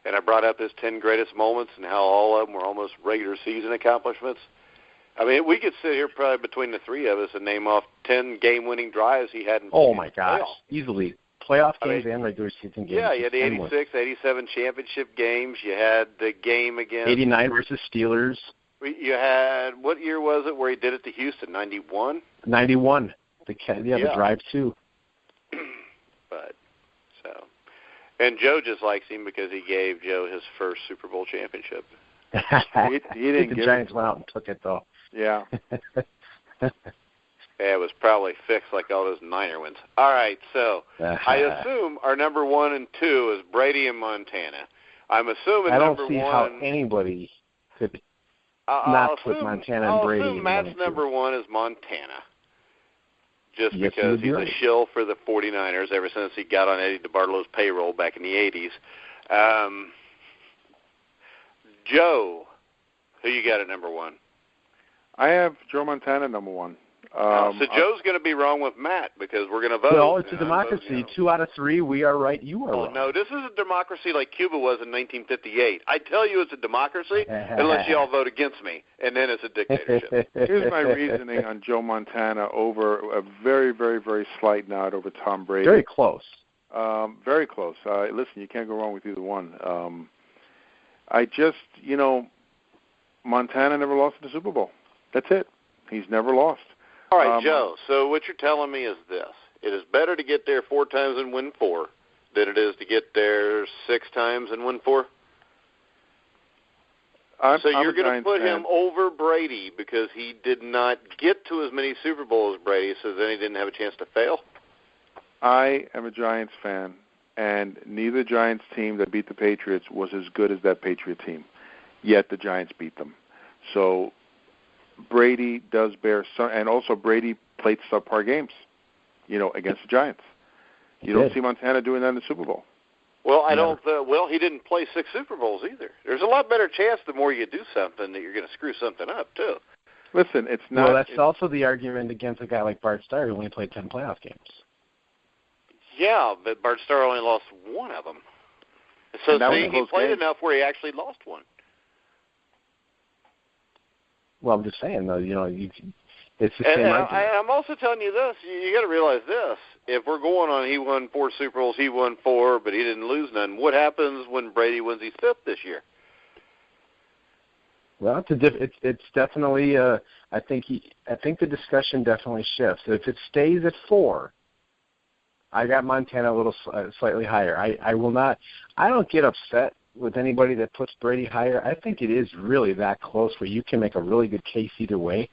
and I brought up his 10 greatest moments and how all of them were almost regular season accomplishments. I mean, we could sit here probably between the 3 of us and name off 10 game-winning drives he had in Oh, my gosh, easily. Playoff games and regular season games. Yeah, you had the 86, 87 championship games. You had the game against 89 versus Steelers. You had, what year was it where he did it to Houston, 91? 91. The drive, too. And Joe just likes him because he gave Joe his first Super Bowl championship. he didn't the Giants went out and took it, though. Yeah. Yeah, it was probably fixed like all those Niner wins. All right, so I assume our number 1 and 2 is Brady and Montana. I'm assuming I don't number see 1. How anybody could not put Montana and Brady. I'll assume Matt's number 1 is Montana, just yes, because he's a shill for the 49ers ever since he got on Eddie DeBartolo's payroll back in the 80s. Joe, who you got at number 1? I have Joe Montana number 1. So Joe's going to be wrong with Matt because we're going to vote. Well, it's a democracy. 2 out of 3, we are right, you are wrong. No, this is a democracy like Cuba was in 1958. I tell you it's a democracy unless you all vote against me, and then it's a dictatorship. Here's my reasoning on Joe Montana over a very, very, very slight nod over Tom Brady. Very close. Very close. Listen, you can't go wrong with either one. Montana never lost in the Super Bowl. That's it. He's never lost. All right, Joe, so what you're telling me is this. It is better to get there 4 times and win 4 than it is to get there 6 times and win 4? So you're going to put him over Brady because he did not get to as many Super Bowls as Brady, so then he didn't have a chance to fail? I am a Giants fan, and neither Giants team that beat the Patriots was as good as that Patriot team, yet the Giants beat them. So Brady does bear some, and also Brady played subpar games, against the Giants. You don't see Montana doing that in the Super Bowl. Well, he didn't play 6 Super Bowls either. There's a lot better chance the more you do something that you're going to screw something up, too. Listen, it's not... Well, that's also the argument against a guy like Bart Starr who only played 10 playoff games. Yeah, but Bart Starr only lost one of them. So, see, he played enough where he actually lost one. Well, I'm just saying, though, it's the same argument. I'm also telling you this. You got to realize this. If we're going on he won 4 Super Bowls, he won 4, but he didn't lose none, what happens when Brady wins his 5th this year? Well, it's definitely. I think the discussion definitely shifts. If it stays at 4, I got Montana a little slightly higher. I will not. I don't get upset with anybody that puts Brady higher. I think it is really that close where you can make a really good case either way.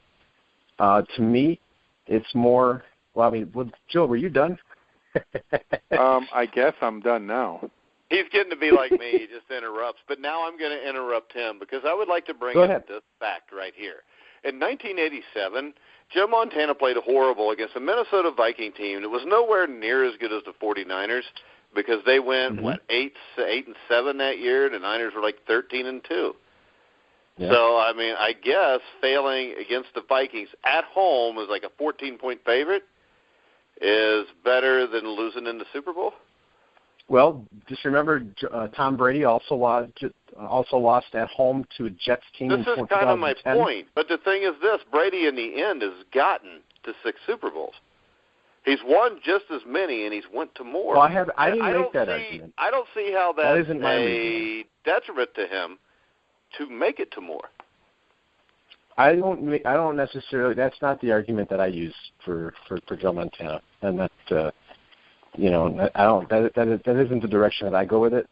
To me, it's more. Well, I mean, Joe, were you done? I guess I'm done now. He's getting to be like me. He just interrupts. But now I'm going to interrupt him because I would like to bring up this fact right here. In 1987, Joe Montana played horrible against a Minnesota Viking team that was nowhere near as good as the 49ers because they went, 8-7 that year. The Niners were like 13-2. Yeah. So, I mean, I guess failing against the Vikings at home as like a 14-point favorite is better than losing in the Super Bowl? Well, just remember, Tom Brady also lost at home to a Jets team. This is kind of my point. But the thing is this, Brady in the end has gotten to 6 Super Bowls. He's won just as many, and he's went to more. Well, I didn't make that argument. I don't see how that's isn't a detriment to him to make it to more. I don't necessarily. That's not the argument that I use for Joe Montana, and that I don't. That isn't the direction that I go with it.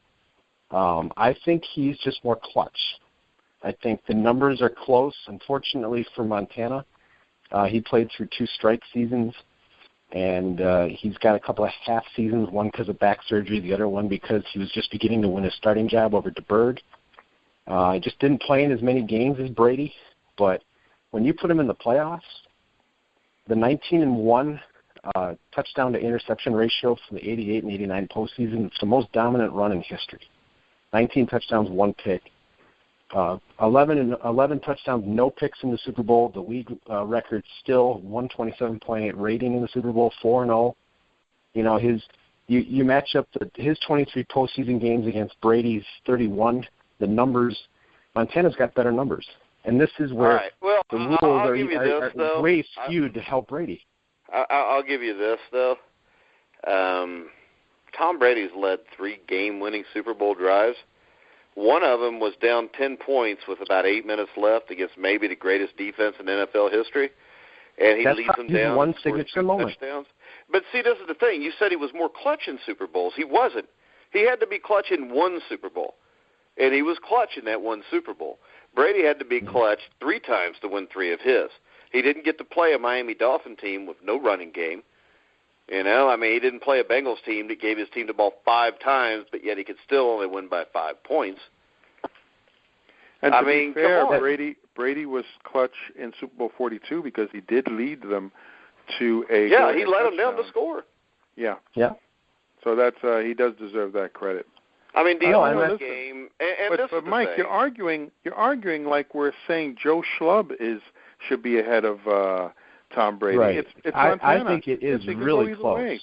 I think he's just more clutch. I think the numbers are close. Unfortunately for Montana, he played through 2 strike seasons, and he's got a couple of half seasons. One because of back surgery, the other one because he was just beginning to win his starting job over DeBerg. He just didn't play in as many games as Brady. But when you put him in the playoffs, the 19-1 touchdown to interception ratio from the 88 and 89 postseason, it's the most dominant run in history. 19 touchdowns, 1 pick. 11 touchdowns, no picks in the Super Bowl. The league record still 127.8 rating in the Super Bowl, 4-0. You match up his 23 postseason games against Brady's 31. The numbers, Montana's got better numbers. And this is where the rules are way skewed to help Brady. I'll give you this, though. Tom Brady's led 3 game-winning Super Bowl drives. One of them was down 10 points with about 8 minutes left against maybe the greatest defense in NFL history. And he leads them down. One signature moment. Touchdowns. But see, this is the thing. You said he was more clutch in Super Bowls. He wasn't. He had to be clutch in 1 Super Bowl. And he was clutch in that 1 Super Bowl. Brady had to be clutch 3 times to win 3 of his. He didn't get to play a Miami Dolphin team with no running game. He didn't play a Bengals team that gave his team the ball 5 times, but yet he could still only win by 5 points. And to be fair, Brady was clutch in Super Bowl 42 because he did lead them to a he led them down to score. Yeah. So that's he does deserve that credit. I mean, game. But Mike, you're arguing like we're saying Joe Schlub should be ahead of Tom Brady. Right. It's Montana. I think it is really close. Way.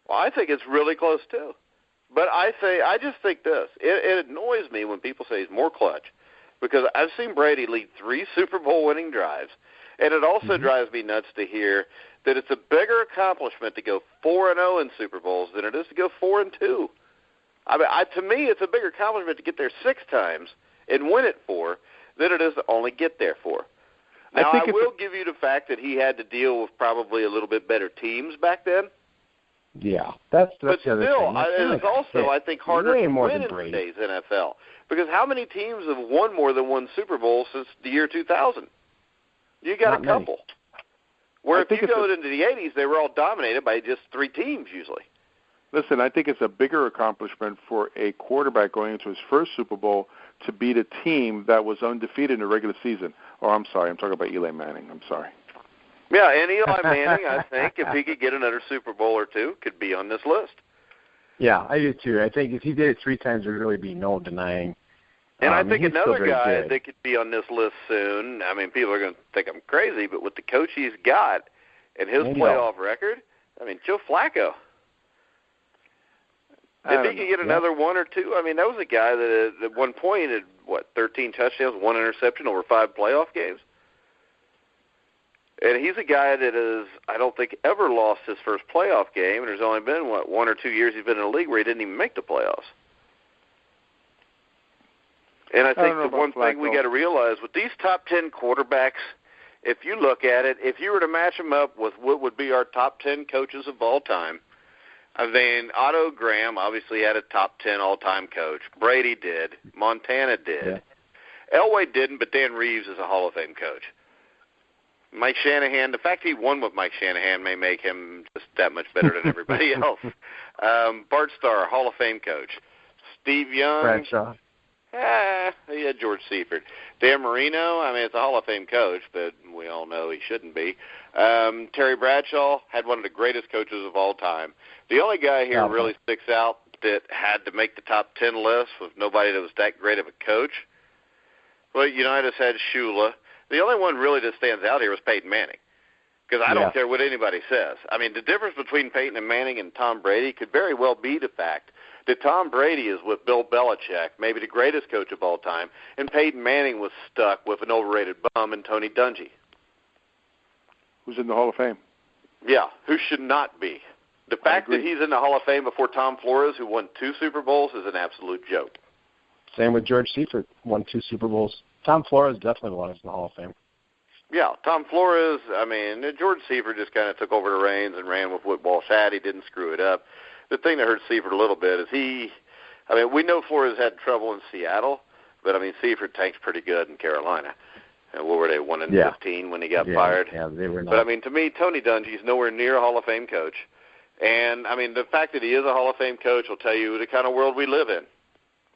Well, I think it's really close too. But I just think this. It annoys me when people say he's more clutch because I've seen Brady lead 3 Super Bowl winning drives, and it also drives me nuts to hear that it's a bigger accomplishment to go 4-0 in Super Bowls than it is to go 4-2. I mean, to me, it's a bigger accomplishment to get there 6 times and win it 4 than it is to only get there 4. Now, I will give you the fact that he had to deal with probably a little bit better teams back then. Yeah, that's but the other still, thing. It's also, I think, harder to win in today's NFL. Because how many teams have won more than 1 Super Bowl since the year 2000? You got a couple. Where if you go into the 80s, they were all dominated by just 3 teams usually. Listen, I think it's a bigger accomplishment for a quarterback going into his first Super Bowl to beat a team that was undefeated in the regular season. Oh, I'm sorry. I'm talking about Eli Manning. I'm sorry. Yeah, and Eli Manning, I think, if he could get another Super Bowl or two, could be on this list. Yeah, I do too. I think if he did it 3 times, there would really be no denying. And I think another guy good. that could be on this list soon, I mean, people are going to think I'm crazy, but with the coach he's got and his playoff record, I mean, Joe Flacco. If he could get another one or two, I mean, that was a guy that at one point had, 13 touchdowns, 1 interception over 5 playoff games? And he's a guy that has, I don't think, ever lost his first playoff game, and there's only been, 1 or 2 years he's been in the league where he didn't even make the playoffs. And I think the one thing we got to realize with these top 10 quarterbacks, if you look at it, if you were to match them up with what would be our top 10 coaches of all time, I mean, Otto Graham obviously had a top 10 all-time coach. Brady did. Montana did. Yeah. Elway didn't, but Dan Reeves is a Hall of Fame coach. Mike Shanahan, the fact he won with Mike Shanahan may make him just that much better than everybody else. Bart Starr, Hall of Fame coach. Steve Young. Bradshaw. He had George Seifert. Dan Marino, I mean, it's a Hall of Fame coach, but we all know he shouldn't be. Terry Bradshaw had one of the greatest coaches of all time. The only guy here really sticks out that had to make the top 10 list with nobody that was that great of a coach. Well, Unitas had Shula. The only one really that stands out here was Peyton Manning, because I don't care what anybody says. I mean, the difference between Peyton and Manning and Tom Brady could very well be the fact that Tom Brady is with Bill Belichick, maybe the greatest coach of all time, and Peyton Manning was stuck with an overrated bum and Tony Dungy. Who's in the Hall of Fame? Yeah, who should not be. The fact that he's in the Hall of Fame before Tom Flores, who won 2 Super Bowls, is an absolute joke. Same with George Seifert, won 2 Super Bowls. Tom Flores definitely belongs in the Hall of Fame. Yeah, Tom Flores, I mean, George Seifert just kind of took over the reins and ran with what Walsh had. He didn't screw it up. The thing that hurt Seifert a little bit is we know Flores had trouble in Seattle, but, I mean, Seifert tanked pretty good in Carolina. And what were they, 1-15 when he got fired? Yeah, they were not. But, I mean, to me, Tony Dungy's nowhere near a Hall of Fame coach. And, I mean, the fact that he is a Hall of Fame coach will tell you the kind of world we live in.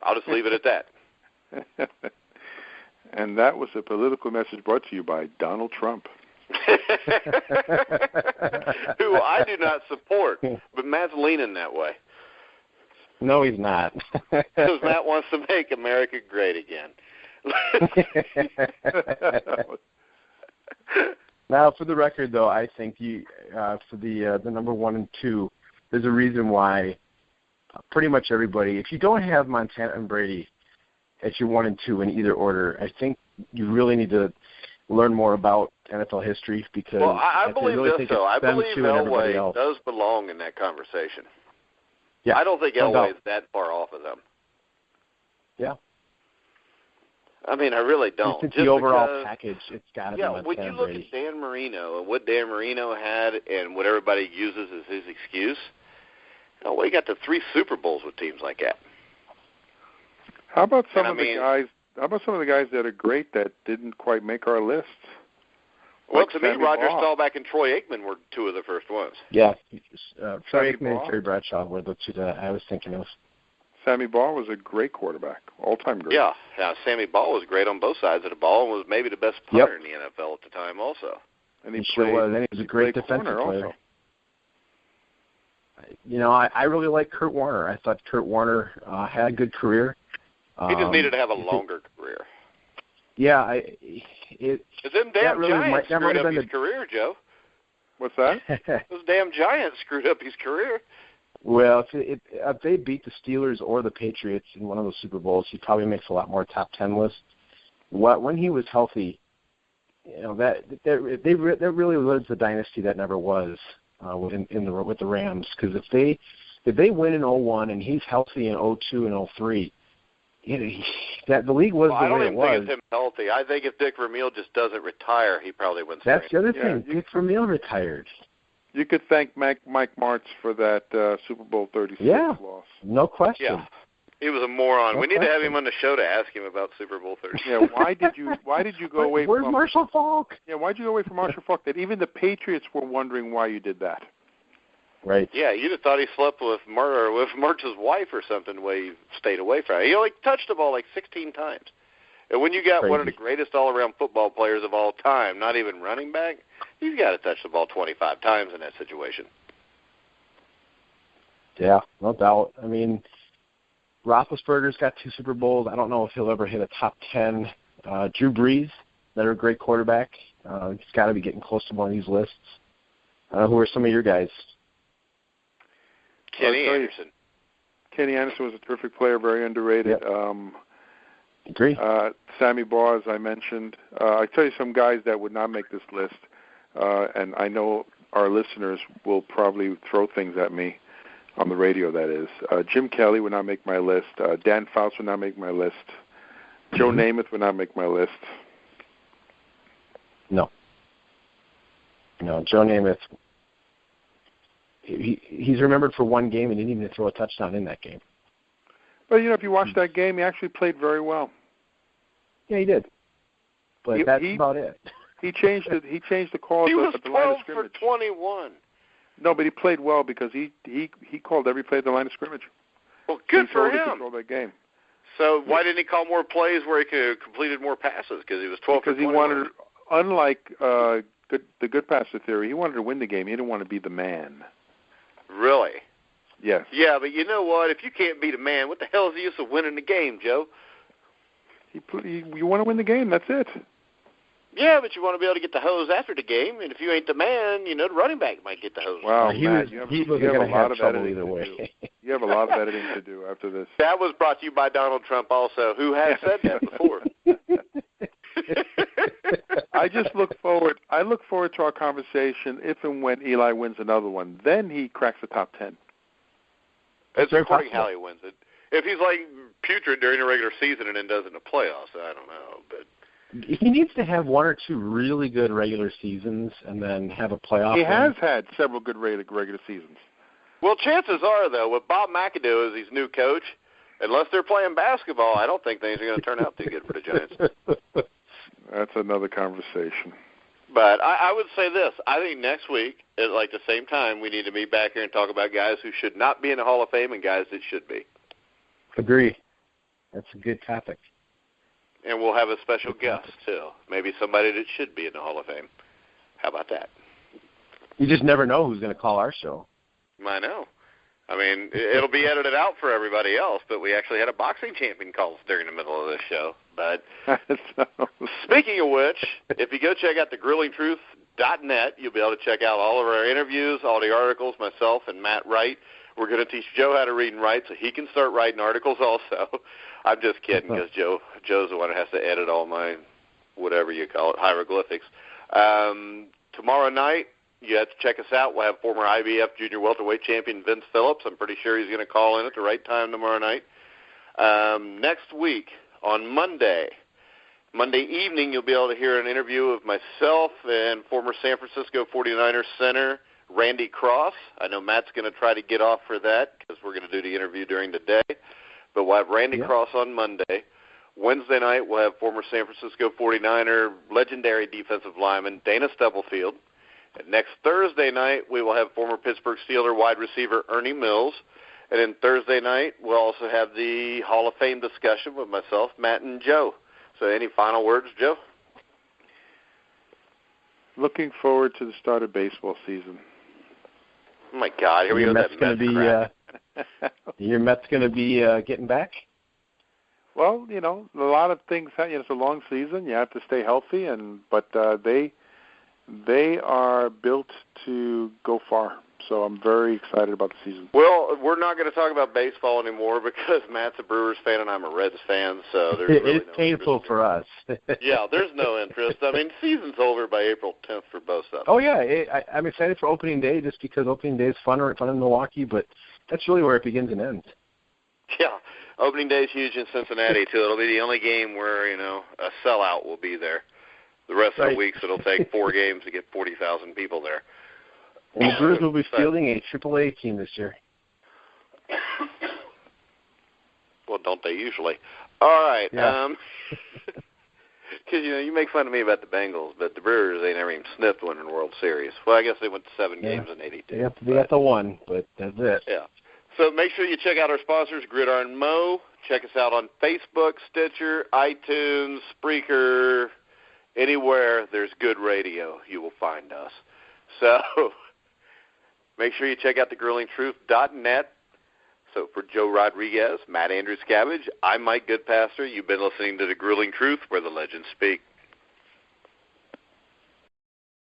I'll just leave it at that. And that was a political message brought to you by Donald Trump. Who I do not support, but Matt's leaning that way. No, he's not. Because Matt wants to make America great again. Now, for the record, though, I think for the number 1 and 2, there's a reason why pretty much everybody, if you don't have Montana and Brady at your 1 and 2 in either order, I think you really need to learn more about NFL history, because I believe really this, though. I believe Elway does belong in that conversation. Yeah, I don't think Elway is that far off of them. Yeah. I mean, I really don't. Just the overall package, it's got to be Montana. When you look at Dan Marino and what Dan Marino had and what everybody uses as his excuse, we got to 3 Super Bowls with teams like that. How about some of the guys? How about some of the guys that are great that didn't quite make our lists? Well, to me, Roger Staubach and Troy Aikman were 2 of the first ones. Yeah, Troy Aikman and Terry Bradshaw were the 2 that I was thinking of. Sammy Baugh was a great quarterback, all-time great. Yeah, Sammy Baugh was great on both sides of the ball and was maybe the best punter in the NFL at the time also. And he sure was. And he was a great defensive player. Also. I really like Kurt Warner. I thought Kurt Warner had a good career. He just needed to have a longer career. Yeah, them damn Giants screwed up his career, Joe. What's that? Those damn Giants screwed up his career. Well, if they beat the Steelers or the Patriots in one of those Super Bowls, he probably makes a lot more top 10 lists. When he was healthy, that really was the dynasty that never was with the Rams. Because if they win in 01 and he's healthy in 02 and 03. That the league was the way it was. I don't even think it's him healthy. I think if Dick Vermeil just doesn't retire, he probably wins. That's the other thing. Dick Vermeil retired. You could thank Mike Martz for that Super Bowl 36 loss. No question. Yeah, he was a moron. We need to have him on the show to ask him about Super Bowl 36. Yeah, why did you go away? Where's Marshall Faulk? Yeah, why did you go away from Marshall Faulk? That even the Patriots were wondering why you did that. Right. Yeah, you'd have thought he slept with Martz's wife or something the way he stayed away from it. He only touched the ball like 16 times. And when you got one of the greatest all-around football players of all time, not even running back, He's got to touch the ball 25 times in that situation. Yeah, no doubt. I mean, Roethlisberger's got 2 Super Bowls. I don't know if he'll ever hit a top 10. Drew Brees, another great quarterback. He's got to be getting close to one of these lists. Who are some of your guys? Kenny Anderson. Kenny Anderson was a terrific player, very underrated. Yep. Agree. Sammy Baugh, as I mentioned. I tell you some guys that would not make this list, and I know our listeners will probably throw things at me on the radio, that is. Jim Kelly would not make my list. Dan Fouts would not make my list. Joe Namath would not make my list. No, Joe Namath, he's remembered for one game and didn't even throw a touchdown in that game. But, if you watch that game, he actually played very well. Yeah, he did. But that's about it. He changed the calls at the line of scrimmage. He was 12 for 21. No, but he played well because he called every play at the line of scrimmage. Well, good for him. He controlled that game. So why didn't he call more plays where he could have completed more passes? Because he was 12 for 21. Because he wanted, unlike the Goodpaster theory, he wanted to win the game. He didn't want to be the man. Really? Yes. Yeah, but you know what? If you can't beat a man, what the hell is the use of winning the game, Joe? You want to win the game, that's it. Yeah, but you want to be able to get the hose after the game, and if you ain't the man, the running back might get the hose. Wow, he was going to have trouble either way. You have a lot of editing to do after this. That was brought to you by Donald Trump also, who has said that before. I look forward to our conversation if and when Eli wins another one. Then he cracks the top 10. It's according how he wins it. If he's like putrid during the regular season and then does it in the playoffs, I don't know. But he needs to have 1 or 2 really good regular seasons and then have a playoff. He has had several good regular seasons. Well, chances are, though, with Bob McAdoo as his new coach, unless they're playing basketball, I don't think things are going to turn out too good for the Giants. That's another conversation. But I would say this. I think next week, at like the same time, we need to meet back here and talk about guys who should not be in the Hall of Fame and guys that should be. Agree. That's a good topic. And we'll have a special guest, too. Maybe somebody that should be in the Hall of Fame. How about that? You just never know who's going to call our show. I know. I mean, it'll be edited out for everybody else, but we actually had a boxing champion call us during the middle of this show. But speaking of which, if you go check out thegrillingtruth.net, you'll be able to check out all of our interviews, all the articles, myself and Matt Wright. We're going to teach Joe how to read and write so he can start writing articles also. I'm just kidding because Joe's the one who has to edit all my, whatever you call it, hieroglyphics. Tomorrow night, you have to check us out. We'll have former IBF junior welterweight champion Vince Phillips. I'm pretty sure he's going to call in at the right time tomorrow night. Next week, on Monday evening, you'll be able to hear an interview of myself and former San Francisco 49ers center Randy Cross. I know Matt's going to try to get off for that because we're going to do the interview during the day. But we'll have Randy Cross on Monday. Wednesday night, we'll have former San Francisco 49er legendary defensive lineman Dana Stubblefield. And next Thursday night, we will have former Pittsburgh Steeler wide receiver Ernie Mills. And then Thursday night, we'll also have the Hall of Fame discussion with myself, Matt, and Joe. So any final words, Joe? Looking forward to the start of baseball season. Oh, my God. Here we go. Your Mets going to be getting back? Well, a lot of things. It's a long season. You have to stay healthy, but they are built to go far. So I'm very excited about the season. Well, we're not going to talk about baseball anymore because Matt's a Brewers fan and I'm a Reds fan. So there's really it's painful for us. Yeah, there's no interest. I mean, season's over by April 10th for both of them. Oh yeah, I'm excited for opening day just because opening day is fun in Milwaukee, but that's really where it begins and ends. Yeah, opening day is huge in Cincinnati too. It'll be the only game where a sellout will be there. The rest of the weeks, it'll take 4 games to get 40,000 people there. And the Brewers will be fielding a AAA team this year. Well, don't they usually? All right. Yeah. Because, you make fun of me about the Bengals, but the Brewers, they never even sniffed winning the World Series. Well, I guess they went to 7 games in 82. They got the one, but that's it. Yeah. So make sure you check out our sponsors, Gridiron Mo. Check us out on Facebook, Stitcher, iTunes, Spreaker, Anywhere there's good radio, you will find us. So make sure you check out thegrillingtruth.net. So for Joe Rodriguez, Matt Andruscavage, I'm Mike Goodpaster. You've been listening to The Grilling Truth, where the legends speak.